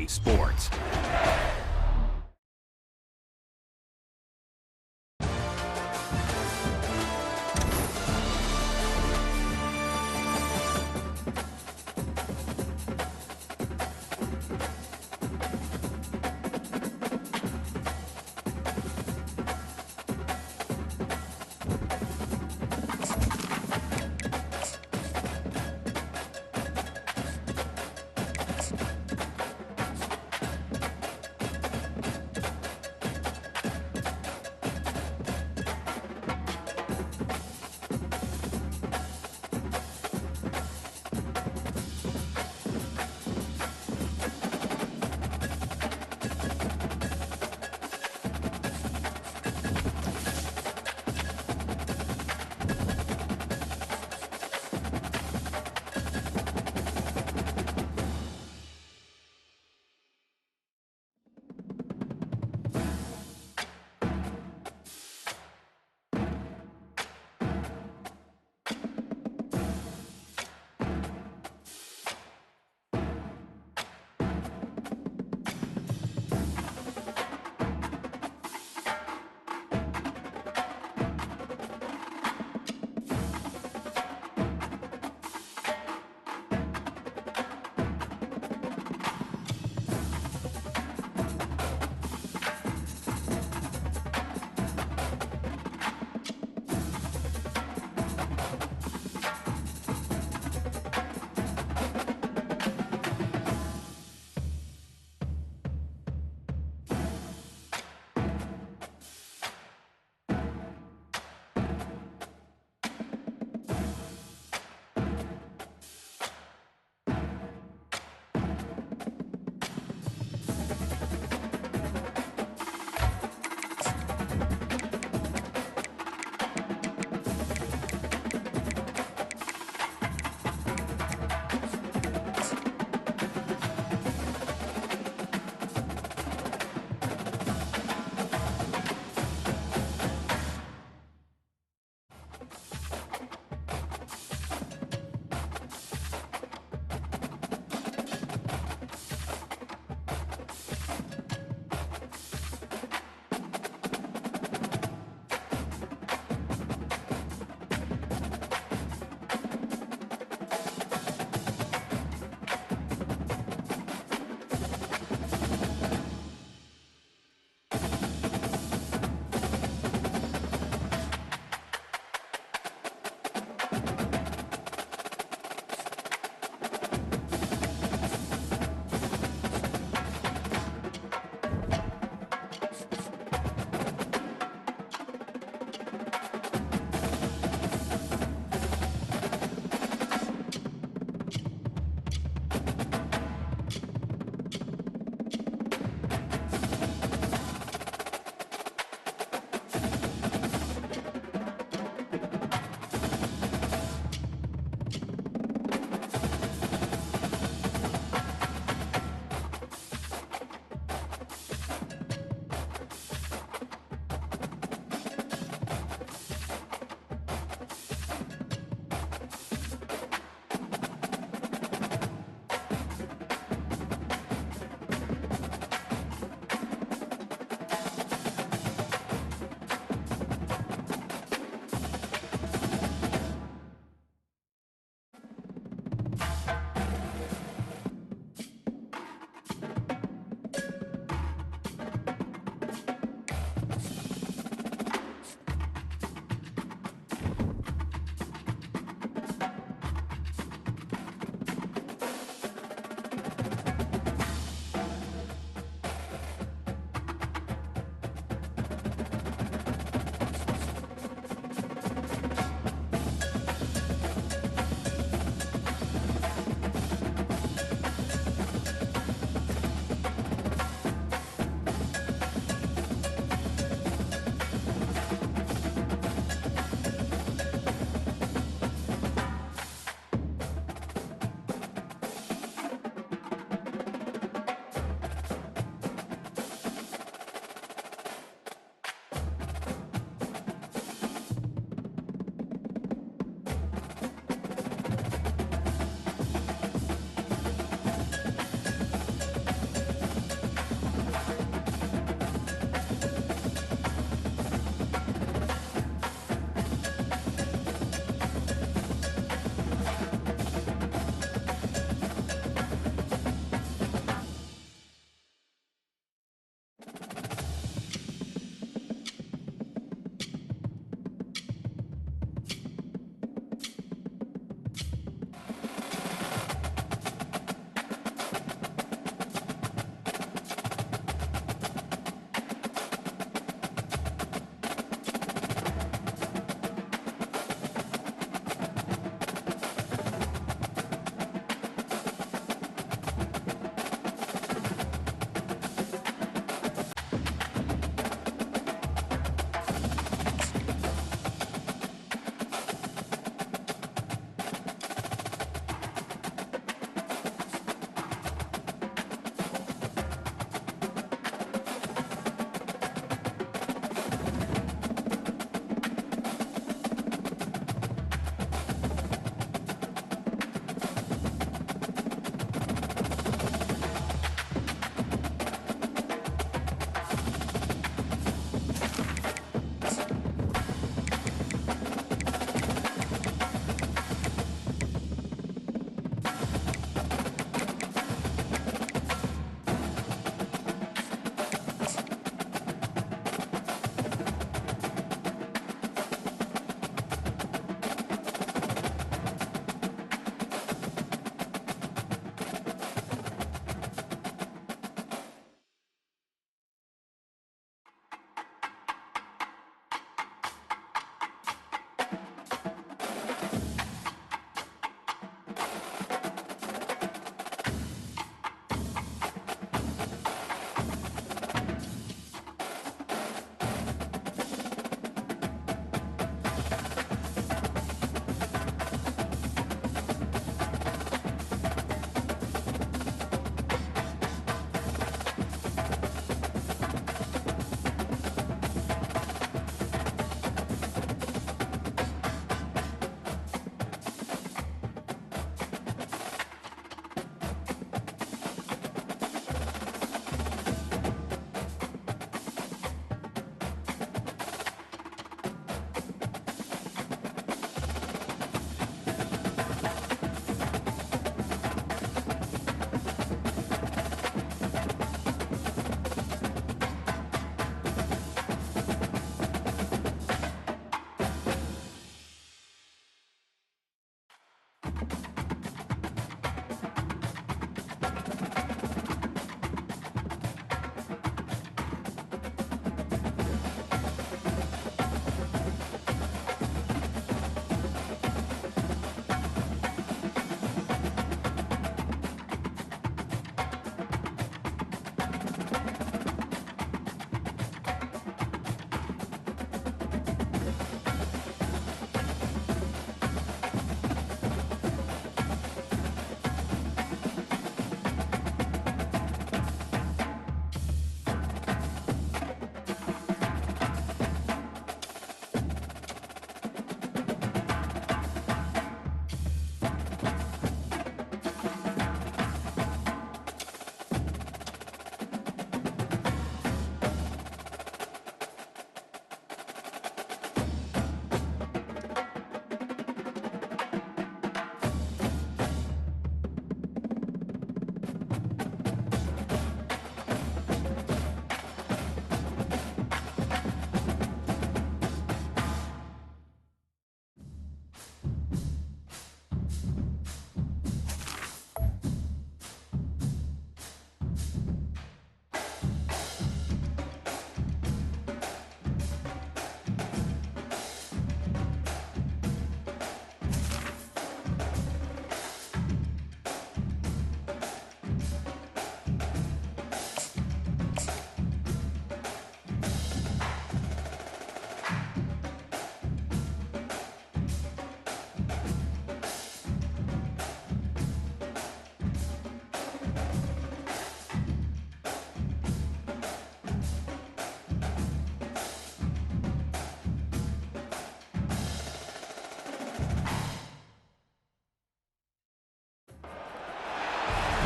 Sports.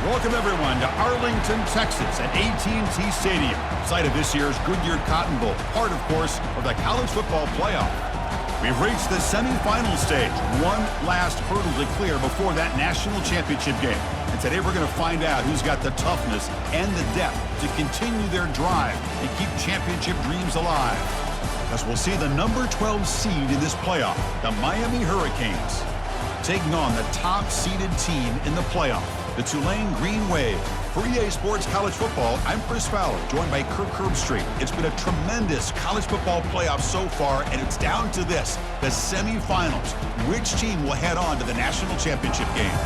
Welcome, everyone, to Arlington, Texas at AT&T Stadium, site of this year's Goodyear Cotton Bowl, part, of course, of the college football playoff. We've reached the semifinal stage, one last hurdle to clear before that national championship game. And today we're going to find out who's got the toughness and the depth to continue their drive and keep championship dreams alive. As we'll see the number 12 seed in this playoff, the Miami Hurricanes, taking on the top-seeded team in the playoff, the Tulane Green Wave. For EA Sports College Football, I'm Chris Fowler, joined by Kirk Herbstreit. It's been a tremendous college football playoff so far, and it's down to this, the semifinals. Which team will head on to the national championship game?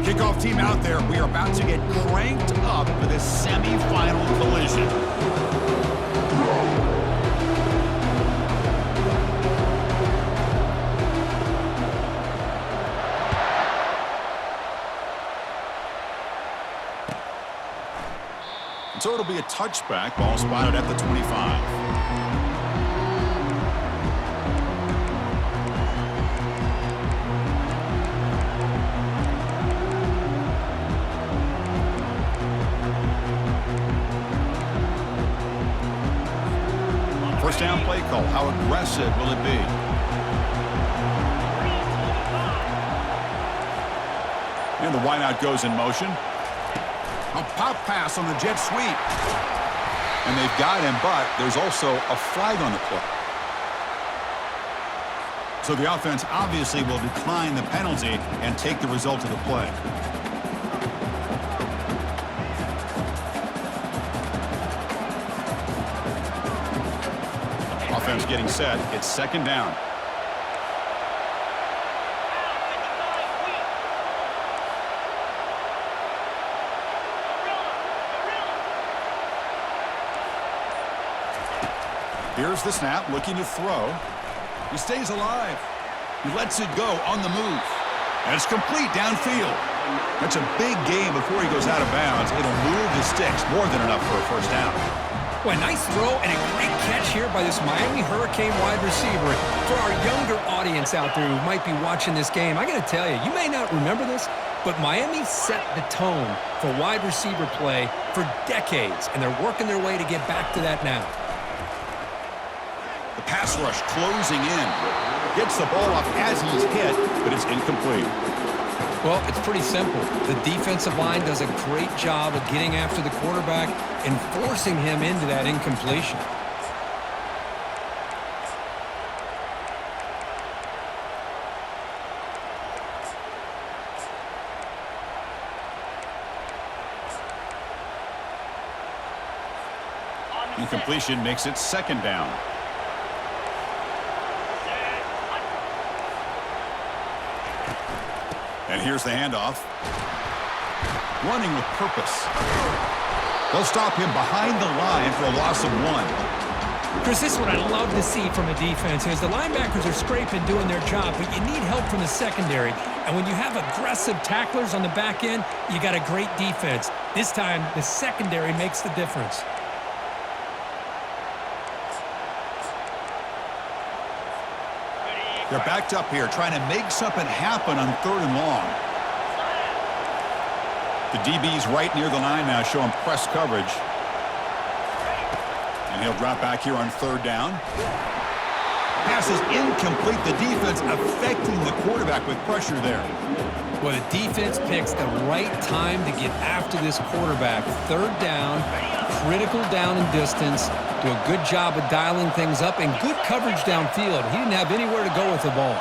Kickoff team out there. We are about to get cranked up for this semifinal collision. So it'll be a touchback. Ball spotted at the 25. First down play call. How aggressive will it be? And the wideout goes in motion. A pop pass on the jet sweep. And they've got him, but there's also a flag on the play. So the offense obviously will decline the penalty and take the result of the play. Offense getting set. It's second down. Here's the snap, looking to throw. He stays alive. He lets it go on the move. And it's complete downfield. That's a big gain before he goes out of bounds. It'll move the sticks, more than enough for a first down. Well, a nice throw and a great catch here by this Miami Hurricane wide receiver. For our younger audience out there who might be watching this game, I got to tell you, you may not remember this, but Miami set the tone for wide receiver play for decades, and they're working their way to get back to that now. The pass rush closing in. Gets the ball off as he's hit, but it's incomplete. Well, it's pretty simple. The defensive line does a great job of getting after the quarterback and forcing him into that incompletion. Incompletion makes it second down. And here's the handoff. Running with purpose. They'll stop him behind the line for a loss of 1. Chris, this is what I love to see from a defense is the linebackers are scraping, doing their job, but you need help from the secondary. And when you have aggressive tacklers on the back end, you got a great defense. This time, the secondary makes the difference. They're backed up here, trying to make something happen on 3rd and long. The DB's right near the line now, showing press coverage. And he'll drop back here on 3rd down. Pass is incomplete. The defense affecting the quarterback with pressure there. Well, the defense picks the right time to get after this quarterback. 3rd down, critical down and distance. Do a good job of dialing things up and good coverage downfield. He didn't have anywhere to go with the ball.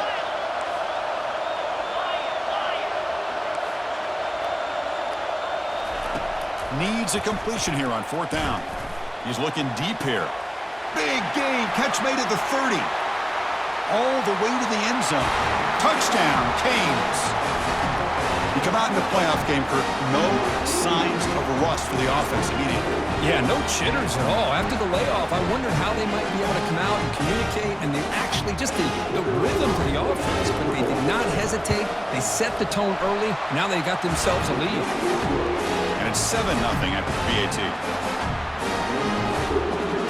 Needs a completion here on 4th down. He's looking deep here. Big gain. Catch made at the 30. All the way to the end zone. Touchdown, Canes. He come out in the playoff game, Kirk, no signs of a rust for the offense immediately. Yeah, no jitters at all. After the layoff, I wondered how they might be able to come out and communicate, and they actually just the rhythm to the offense, but they did not hesitate. They set the tone early. Now they got themselves a lead. And it's 7-0 after the PAT.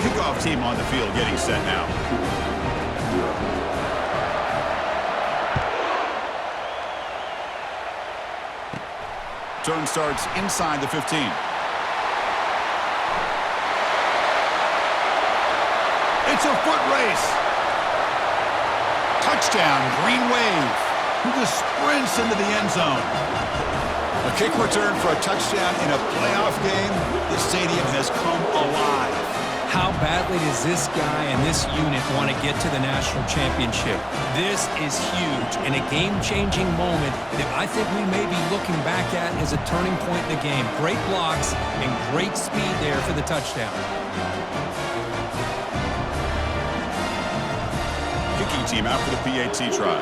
Kickoff team on the field getting set now. Turn starts inside the 15. It's a foot race. Touchdown, Green Wave. Who just sprints into the end zone. A kick return for a touchdown in a playoff game. The stadium has come alive. How badly does this guy and this unit want to get to the national championship? This is huge and a game-changing moment that I think we may be looking back at as a turning point in the game. Great blocks and great speed there for the touchdown. Kicking team out for the PAT try.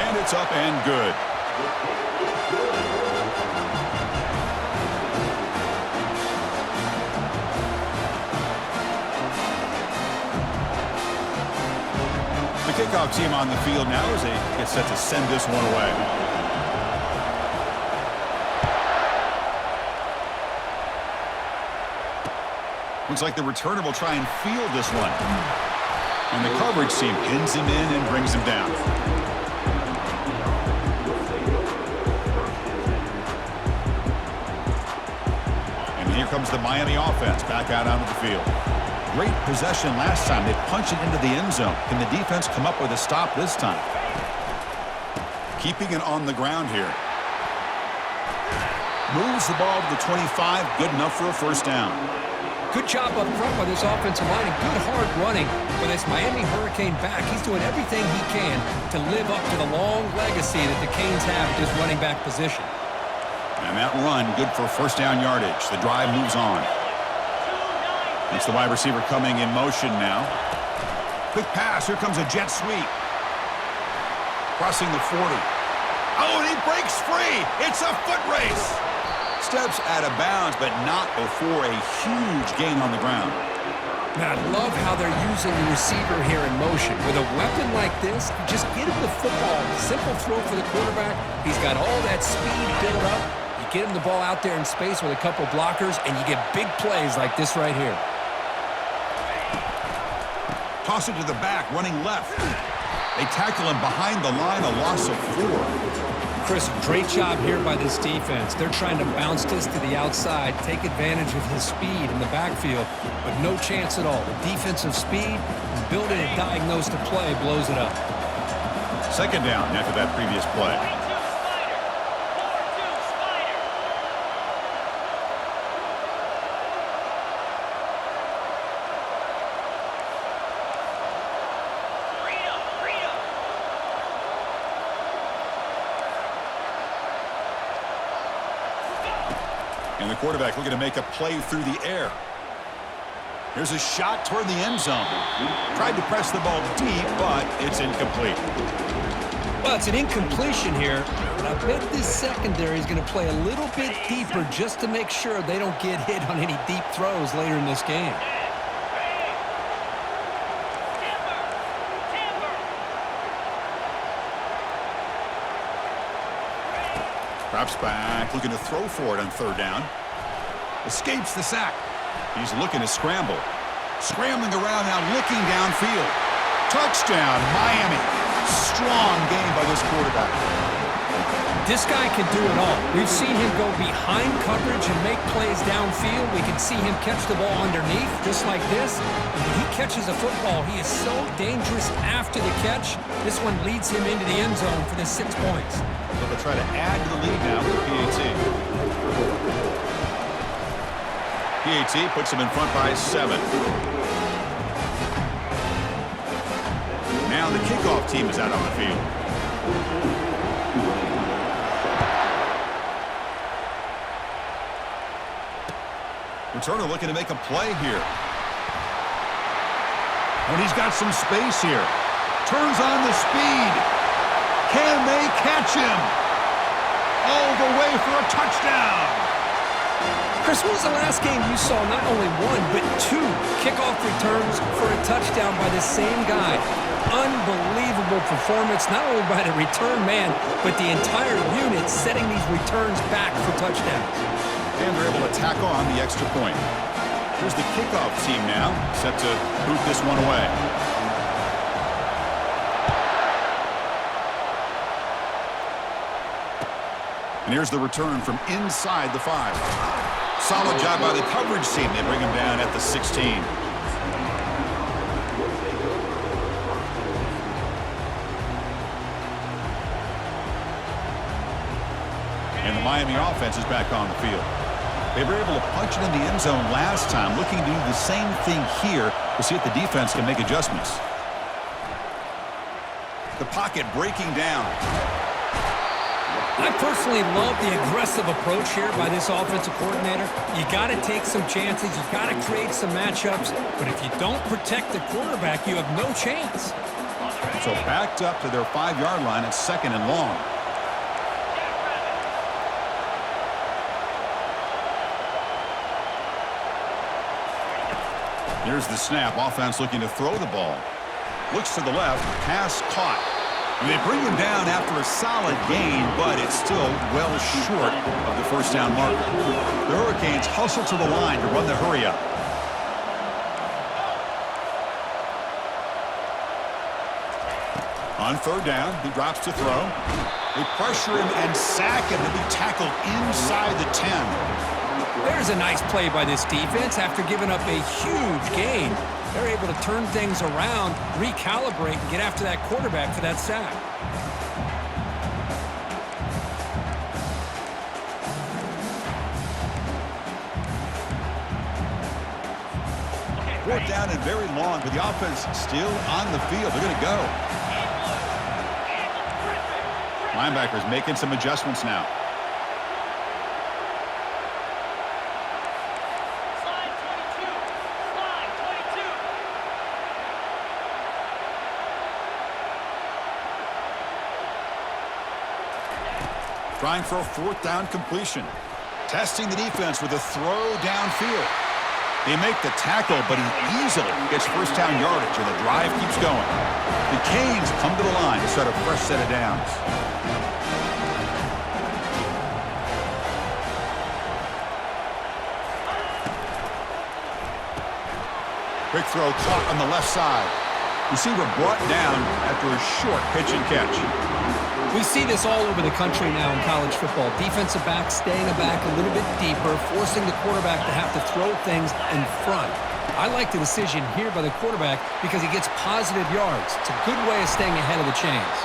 And it's up and good. The kickoff team on the field now as they get set to send this one away. Looks like the returner will try and field this one. And the coverage team pins him in and brings him down. And here comes the Miami offense back out onto the field. Great possession last time. They punch it into the end zone. Can the defense come up with a stop this time? Keeping it on the ground here. Moves the ball to the 25. Good enough for a first down. Good job up front by this offensive line and good hard running for this Miami Hurricane back. He's doing everything he can to live up to the long legacy that the Canes have at this running back position. And that run, good for first down yardage. The drive moves on. It's the wide receiver coming in motion now. Quick pass. Here comes a jet sweep. Crossing the 40. Oh, and he breaks free. It's a foot race. Steps out of bounds, but not before a huge gain on the ground. Now, I love how they're using the receiver here in motion. With a weapon like this, just get him the football. Simple throw for the quarterback. He's got all that speed built up. You get him the ball out there in space with a couple blockers, and you get big plays like this right here. Toss it to the back, running left. They tackle him behind the line, a loss of 4. Chris, great job here by this defense. They're trying to bounce this to the outside, take advantage of his speed in the backfield, but no chance at all. The defensive speed, building a diagnosed play, blows it up. Second down after that previous play. And the quarterback looking to make a play through the air. Here's a shot toward the end zone. Tried to press the ball deep, but it's incomplete. Well, it's an incompletion here, but I bet this secondary is going to play a little bit deeper just to make sure they don't get hit on any deep throws later in this game. Drops back, looking to throw for it on third down. Escapes the sack. He's looking to scramble. Scrambling around now, looking downfield. Touchdown, Miami. Strong game by this quarterback. This guy can do it all. We've seen him go behind coverage and make plays downfield. We can see him catch the ball underneath, just like this. And when he catches a football, he is so dangerous after the catch. This one leads him into the end zone for the 6 points. So they'll try to add to the lead now with the PAT. PAT puts him in front by 7. Now the kickoff team is out on the field. Returner looking to make a play here. And he's got some space here. Turns on the speed. Can they catch him? All the way for a touchdown. Chris, when was the last game you saw not only one, but two kickoff returns for a touchdown by the same guy? Unbelievable performance, not only by the return man, but the entire unit setting these returns back for touchdowns. And they're able to tack on the extra point. Here's the kickoff team now, set to boot this one away. And here's the return from inside the 5. Solid job by the coverage team. They bring him down at the 16. And the Miami offense is back on the field. They were able to punch it in the end zone last time, looking to do the same thing here to see if the defense can make adjustments. The pocket breaking down. I personally love the aggressive approach here by this offensive coordinator. You got to take some chances. You got to create some matchups. But if you don't protect the quarterback, you have no chance. So backed up to their 5-yard line at 2nd and long. Here's the snap. Offense looking to throw the ball. Looks to the left. Pass caught. And they bring him down after a solid gain, but it's still well short of the first down marker. The Hurricanes hustle to the line to run the hurry up. On 3rd down, he drops to throw. They pressure him and sack him to be tackled inside the 10. There's a nice play by this defense. After giving up a huge gain, they're able to turn things around, recalibrate, and get after that quarterback for that sack. 4th down and very long, but the offense still on the field. They're going to go. Linebackers making some adjustments now. Trying for a 4th down completion. Testing the defense with a throw downfield. They make the tackle, but he easily gets first down yardage, and the drive keeps going. The Canes come to the line to start a fresh set of downs. Quick throw caught on the left side. Receiver brought down after a short pitch and catch. We see this all over the country now in college football. Defensive backs staying back a little bit deeper, forcing the quarterback to have to throw things in front. I like the decision here by the quarterback because he gets positive yards. It's a good way of staying ahead of the chains.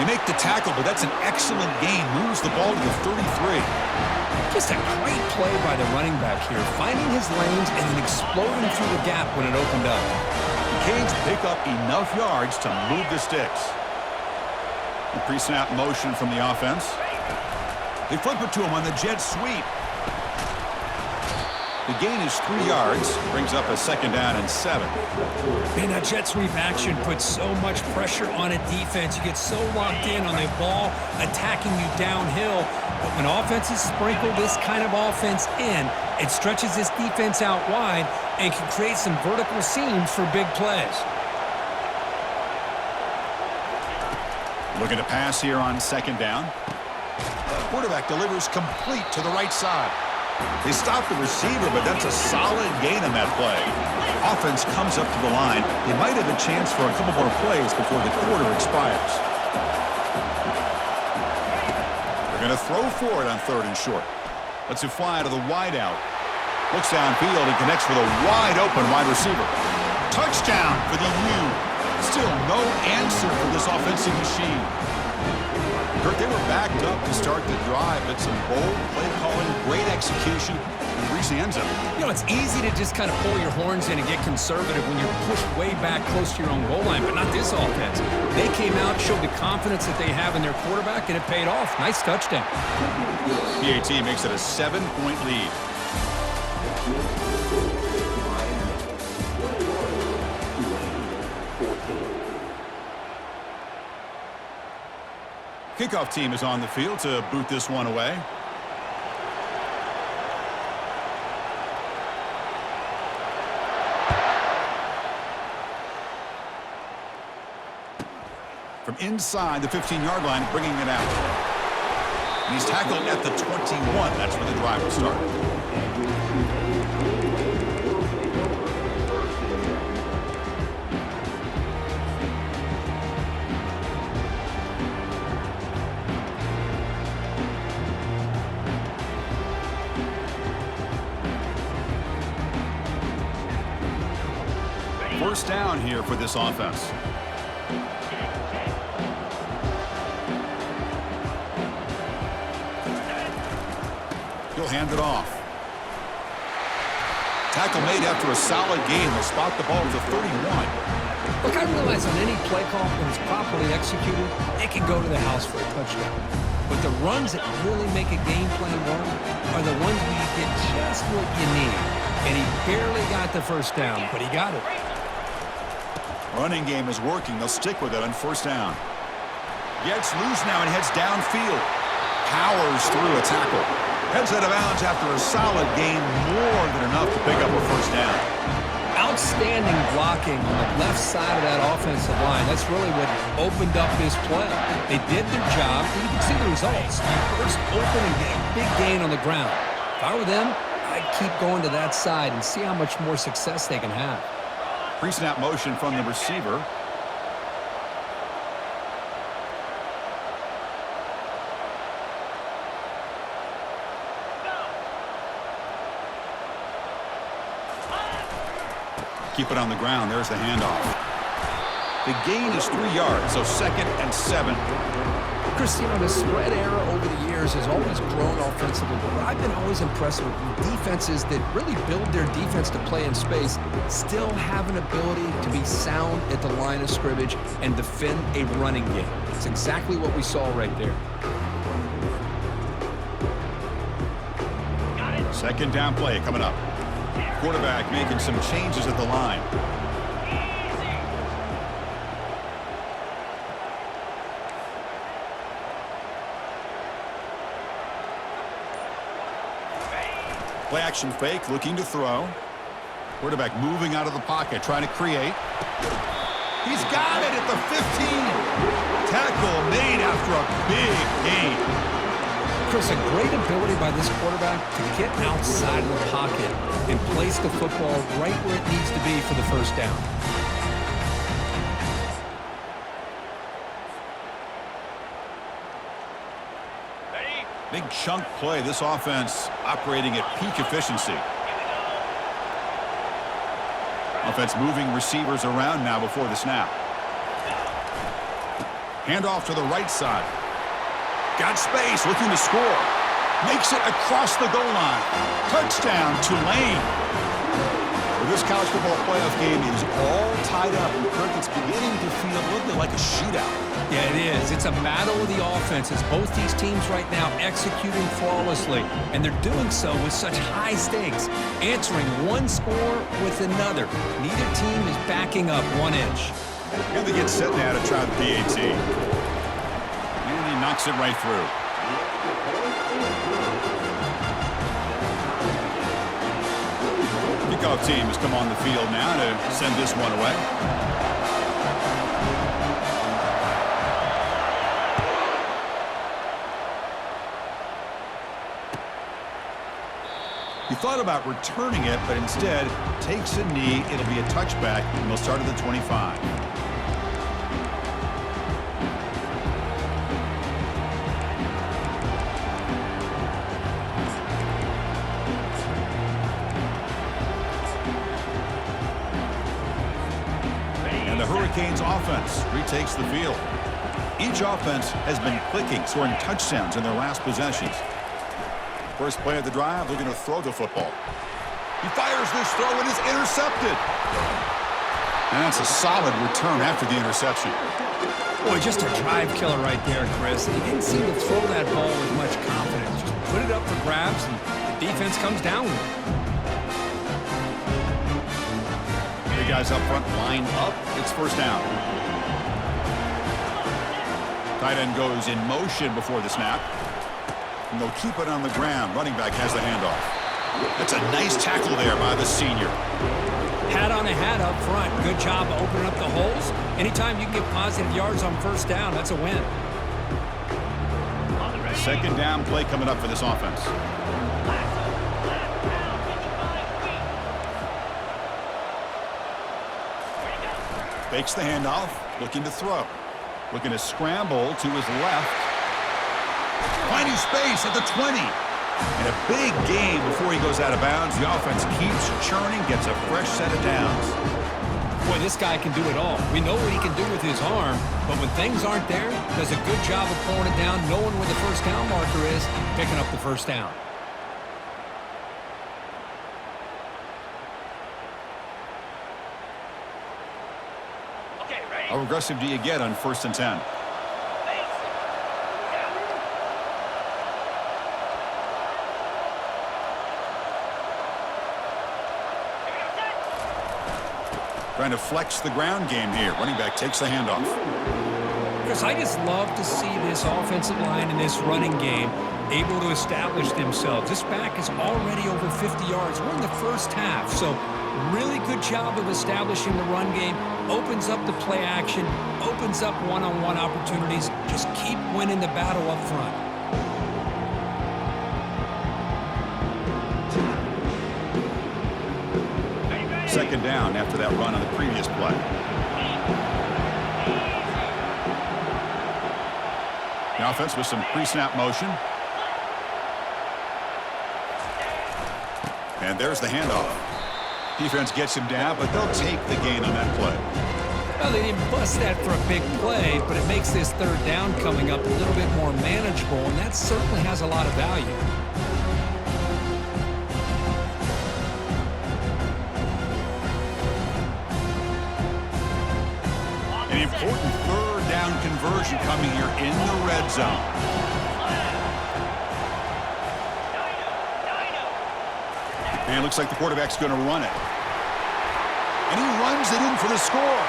They make the tackle, but that's an excellent gain. Moves the ball to the 33. Just a great play by the running back here, finding his lanes and then exploding through the gap when it opened up. The Canes pick up enough yards to move the sticks. The pre-snap motion from the offense. They flip it to him on the jet sweep. The gain is 3 yards. Brings up a 2nd down and 7. Man, that jet sweep action puts so much pressure on a defense. You get so locked in on the ball attacking you downhill. But when offenses sprinkle this kind of offense in, it stretches this defense out wide and can create some vertical seams for big plays. Looking to pass here on 2nd down. Quarterback delivers complete to the right side. They stop the receiver, but that's a solid gain on that play. Offense comes up to the line. They might have a chance for a couple more plays before the quarter expires. They're going to throw for it on 3rd and short. Lets it fly to the wide out. Looks downfield and connects with a wide open wide receiver. Touchdown for the U. Still no answer for this offensive machine. Kurt, they were backed up to start the drive, but some bold play calling, great execution, and reach the end zone. You know, it's easy to just kind of pull your horns in and get conservative when you're pushed way back close to your own goal line, but not this offense. They came out, showed the confidence that they have in their quarterback, and it paid off. Nice touchdown. PAT makes it a 7-point lead. Kickoff team is on the field to boot this one away. From inside the 15-yard line, bringing it out. And he's tackled at the 21. That's where the drive will start. First down here for this offense. He'll hand it off. Tackle made after a solid gain. They'll spot the ball to the 31. Look, I realize on any play call, when it's properly executed, it can go to the house for a touchdown. But the runs that really make a game plan work are the ones where you get just what you need. And he barely got the first down, but he got it. Running game is working. They'll stick with it on first down. Gets loose now and heads downfield. Powers through a tackle. Heads out of bounds after a solid gain, more than enough to pick up a first down. Outstanding blocking on the left side of that offensive line. That's really what opened up this play. They did their job, and you can see the results. You burst open and get a big gain on the ground. If I were them, I'd keep going to that side and see how much more success they can have. Pre-snap motion from the receiver. Keep it on the ground. There's the handoff. The gain is 3 yards, so 2nd and 7. Chris, you know, the spread era over the years has always grown offensively, but I've been always impressed with defenses that really build their defense to play in space, still have an ability to be sound at the line of scrimmage and defend a running game. It's exactly what we saw right there. Second down play coming up. Quarterback making some changes at the line. Play action fake, looking to throw. Quarterback moving out of the pocket, trying to create. He's got it at the 15. Tackle made after a big gain. Chris, a great ability by this quarterback to get outside of the pocket and place the football right where it needs to be for the first down. Big chunk play. This offense operating at peak efficiency. Offense moving receivers around now before the snap. Handoff to the right side. Got space, looking to score. Makes it across the goal line. Touchdown, Tulane. Well, this college football playoff game is all tied up, and Kirk, it's beginning to feel a little bit like a shootout. Yeah, it is. It's a battle of the offenses. Both these teams right now executing flawlessly, and they're doing so with such high stakes, answering one score with another. Neither team is backing up 1 inch. And they get set now to try the PAT. Knocks it right through. Kickoff team has come on the field now to send this one away. He thought about returning it, but instead takes a knee. It'll be a touchback, and they'll start at the 25. Hurricanes offense retakes the field. Each offense has been clicking, scoring touchdowns in their last possessions. First play of the drive, looking to throw the football. He fires this throw and is intercepted. And that's a solid return after the interception. Boy, just a drive killer right there, Chris. He didn't seem to throw that ball with much confidence. Just put it up for grabs, and the defense comes down with it. Guys up front line up. It's first down. Tight end goes in motion before the snap. And they'll keep it on the ground. Running back has the handoff. That's a nice tackle there by the senior. Hat on a hat up front. Good job of opening up the holes. Anytime you can get positive yards on first down, that's a win. Second down play coming up for this offense. Fakes the handoff, looking to throw. Looking to scramble to his left. Finding space at the 20. And a big gain before he goes out of bounds. The offense keeps churning, gets a fresh set of downs. Boy, this guy can do it all. We know what he can do with his arm, but when things aren't there, does a good job of pulling it down, knowing where the first down marker is, picking up the first down. How aggressive do you get on 1st and 10? Trying to flex the ground game here. Running back takes the handoff. Chris, I just love to see this offensive line in this running game able to establish themselves. This back is already over 50 yards. We're in the first half, so really good job of establishing the run game. Opens up the play action, opens up one-on-one opportunities. Just keep winning the battle up front. Second down after that run on the previous play. The offense with some pre-snap motion. And there's the handoff. Defense gets him down, but they'll take the gain on that play. Well, they didn't bust that for a big play, but it makes this third down coming up a little bit more manageable, and that certainly has a lot of value. An important third down conversion coming here in the red zone. And it looks like the quarterback's going to run it. And he runs it in for the score.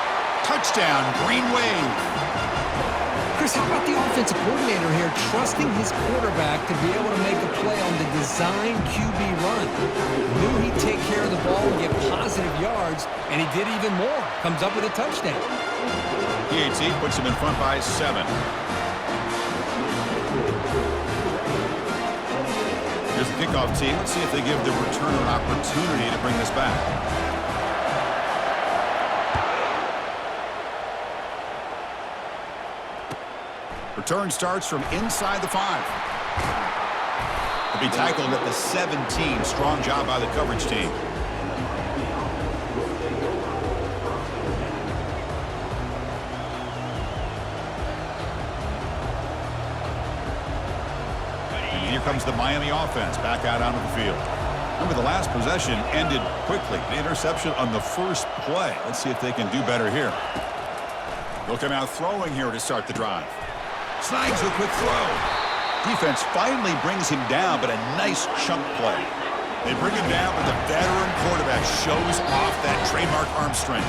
Touchdown, Green Wave. Chris, how about the offensive coordinator here trusting his quarterback to be able to make a play on the design QB run? Knew he'd take care of the ball and get positive yards, and he did even more. Comes up with a touchdown. PAT puts him in front by 7. Here's the kickoff team. Let's see if they give the returner an opportunity to bring this back. Return starts from inside the 5. He'll be tackled at the 17. Strong job by the coverage team. And here comes the Miami offense back out onto the field. Remember, the last possession ended quickly. The interception on the first play. Let's see if they can do better here. They'll come out throwing here to start the drive. Snags a quick throw. Defense finally brings him down, but a nice chunk play. They bring him down, but the veteran quarterback shows off that trademark arm strength.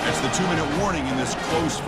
That's the 2-minute warning in this close.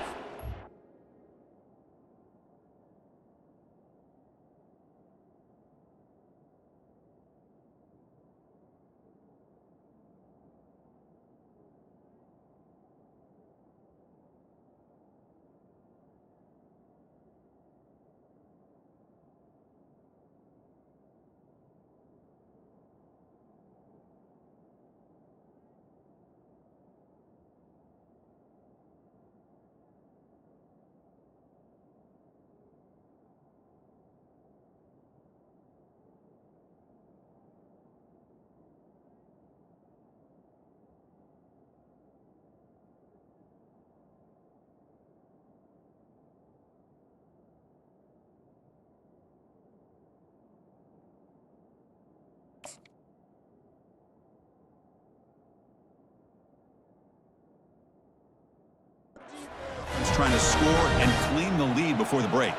He's trying to score and claim the lead before the break.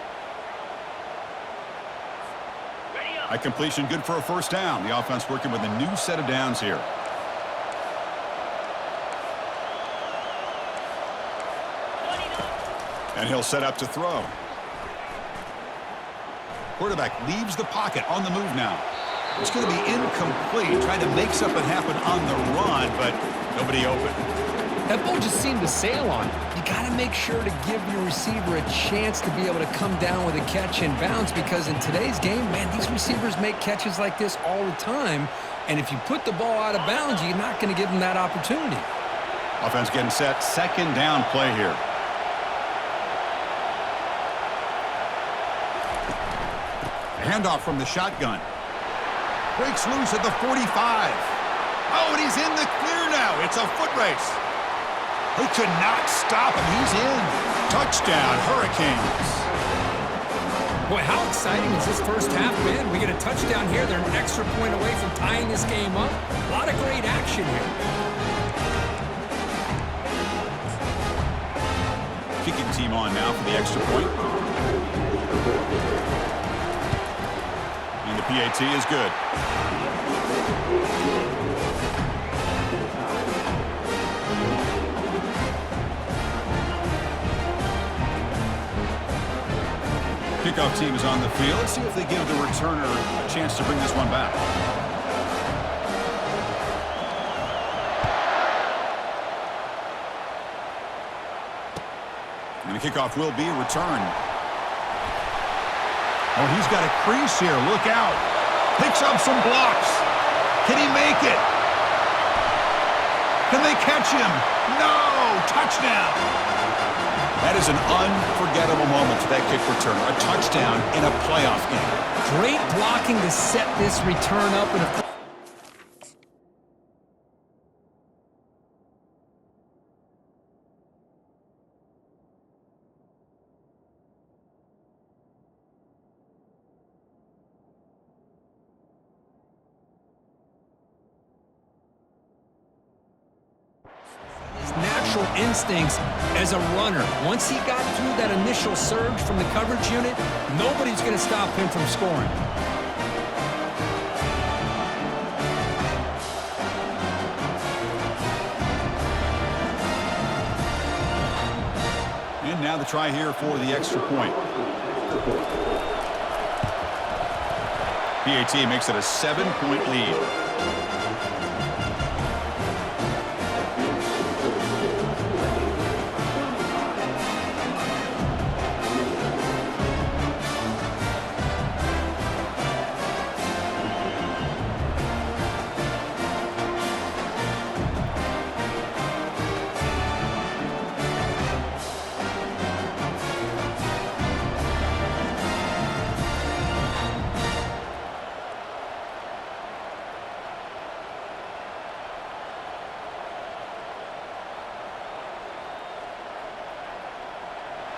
A completion good for a first down. The offense working with a new set of downs here. And he'll set up to throw. Quarterback leaves the pocket on the move now. It's going to be incomplete, trying to make something happen on the run, but nobody open. That ball just seemed to sail on it. You got to make sure to give your receiver a chance to be able to come down with a catch and bounce, because in today's game, man, these receivers make catches like this all the time, and if you put the ball out of bounds, you're not going to give them that opportunity. Offense getting set. Second down play here. Handoff from the shotgun. Breaks loose at the 45. Oh, and he's in the clear now. It's a foot race. They could not stop him. He's in. Touchdown, Hurricanes. Boy, how exciting has this first half been? We get a touchdown here. They're an extra point away from tying this game up. A lot of great action here. Kicking team on now for the extra point. And the PAT is good. Kickoff team is on the field. Let's see if they give the returner a chance to bring this one back. And the kickoff will be returned. Oh, he's got a crease here. Look out. Picks up some blocks. Can he make it? Can they catch him? No! Touchdown! That is an unforgettable moment for that kick returner. A touchdown in a playoff game. Great blocking to set this return up. And natural instincts as a runner. Once he got through that initial surge from the coverage unit, nobody's going to stop him from scoring. And now the try here for the extra point. PAT makes it a 7-point lead.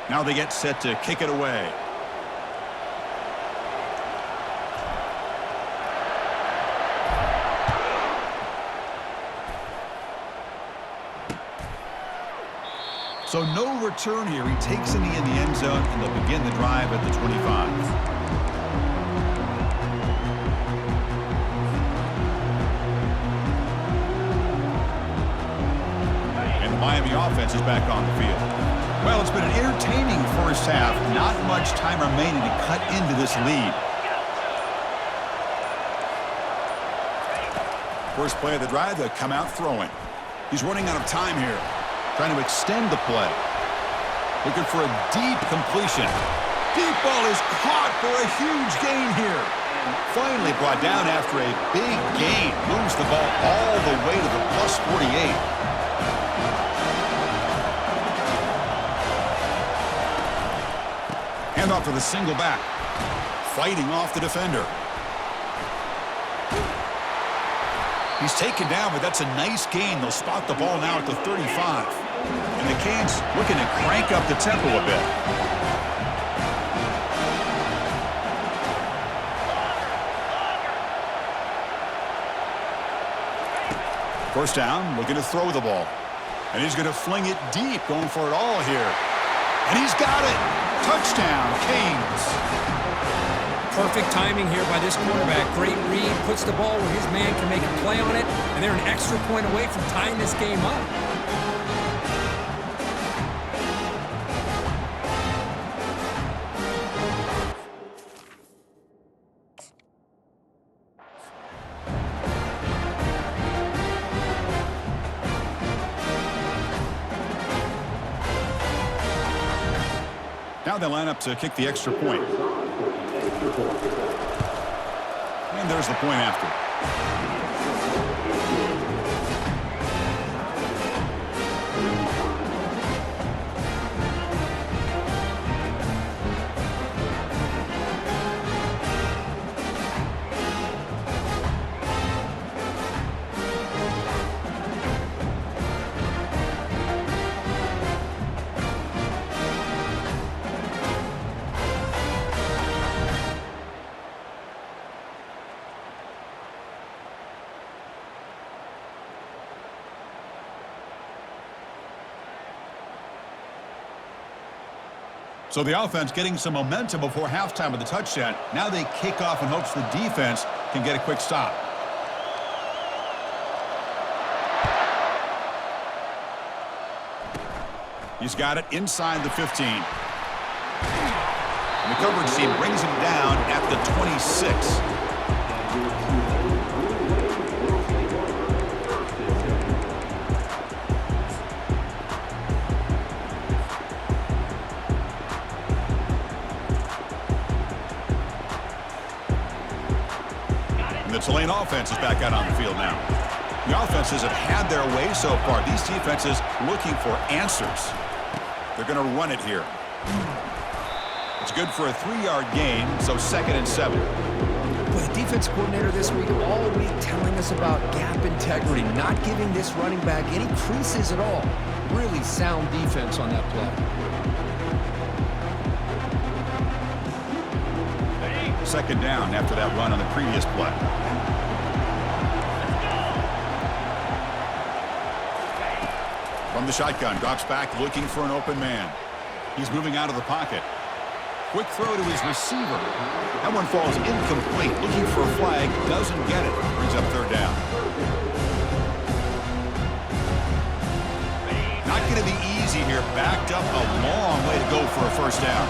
Now they get set to kick it away. So no return here. He takes it in the end zone, and they'll begin the drive at the 25. And the Miami offense is back on the field. Well, it's been an entertaining first half. Not much time remaining to cut into this lead. First play of the drive, they'll come out throwing. He's running out of time here. Trying to extend the play. Looking for a deep completion. Deep ball is caught for a huge gain here. Finally brought down after a big gain. Moves the ball all the way to the plus 48. Handoff to the single back. Fighting off the defender. He's taken down, but that's a nice gain. They'll spot the ball now at the 35. And the Canes looking to crank up the tempo a bit. First down, looking to throw the ball. And he's going to fling it deep, going for it all here. And he's got it. Touchdown, Canes. Perfect timing here by this quarterback. Great read, puts the ball where his man can make a play on it, and they're an extra point away from tying this game up. Now they line up to kick the extra point. And there's the point after. So the offense getting some momentum before halftime with the touchdown. Now they kick off in hopes the defense can get a quick stop. He's got it inside the 15. And the coverage team brings him down at the 26. The Tulane offense is back out on the field now. The offenses have had their way so far. These defenses looking for answers. They're going to run it here. It's good for a 3-yard gain, so 2nd and 7. Boy, the defense coordinator this week all week telling us about gap integrity, not giving this running back any creases at all. Really sound defense on that play. 2nd down after that run on the previous play. From the shotgun, drops back looking for an open man. He's moving out of the pocket. Quick throw to his receiver. That one falls incomplete. Looking for a flag, doesn't get it. Brings up 3rd down. Not going to be easy here. Backed up a long way to go for a 1st down.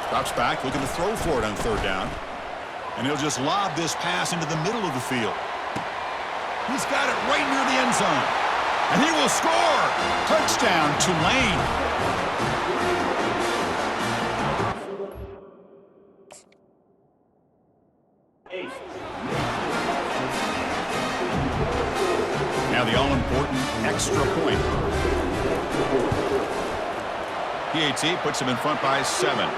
Drops back, looking to throw for it on 3rd down. And he'll just lob this pass into the middle of the field. He's got it right near the end zone. And he will score! Touchdown, Tulane. Now the all-important extra point. PAT puts him in front by 7.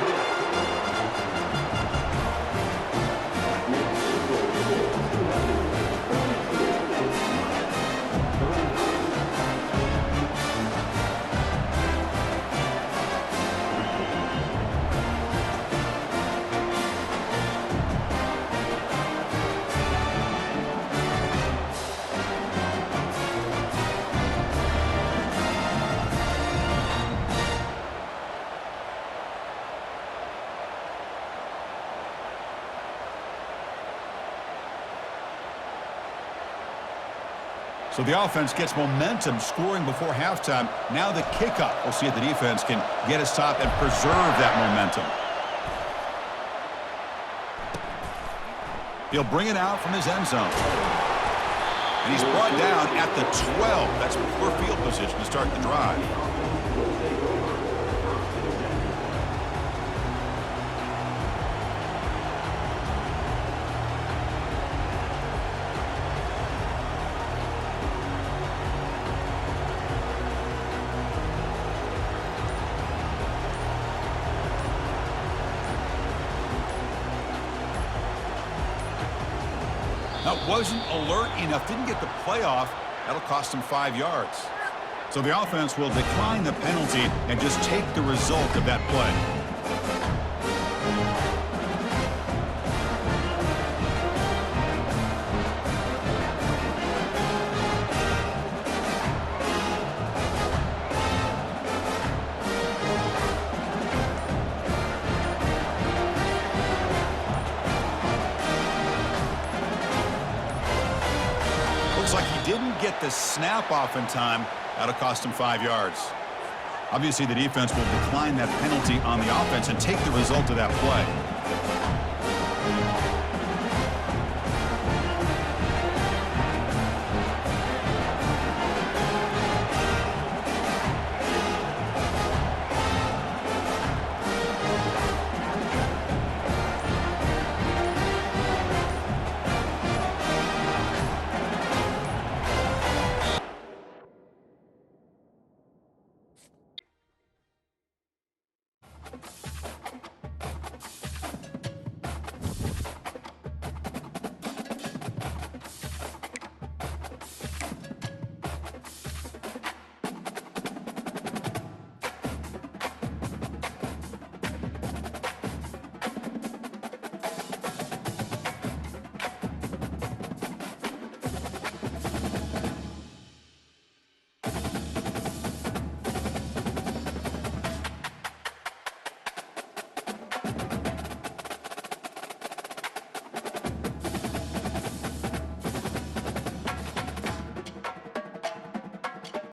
So the offense gets momentum scoring before halftime. Now the kickoff. We'll see if the defense can get a stop and preserve that momentum. He'll bring it out from his end zone. And he's brought down at the 12. That's poor field position to start the drive. That wasn't alert enough, didn't get the playoff. That'll cost him 5 yards. So the offense will decline the penalty and just take the result of that play. Looks like he didn't get the snap off in time. That'll cost him 5 yards. Obviously, the defense will decline that penalty on the offense and take the result of that play.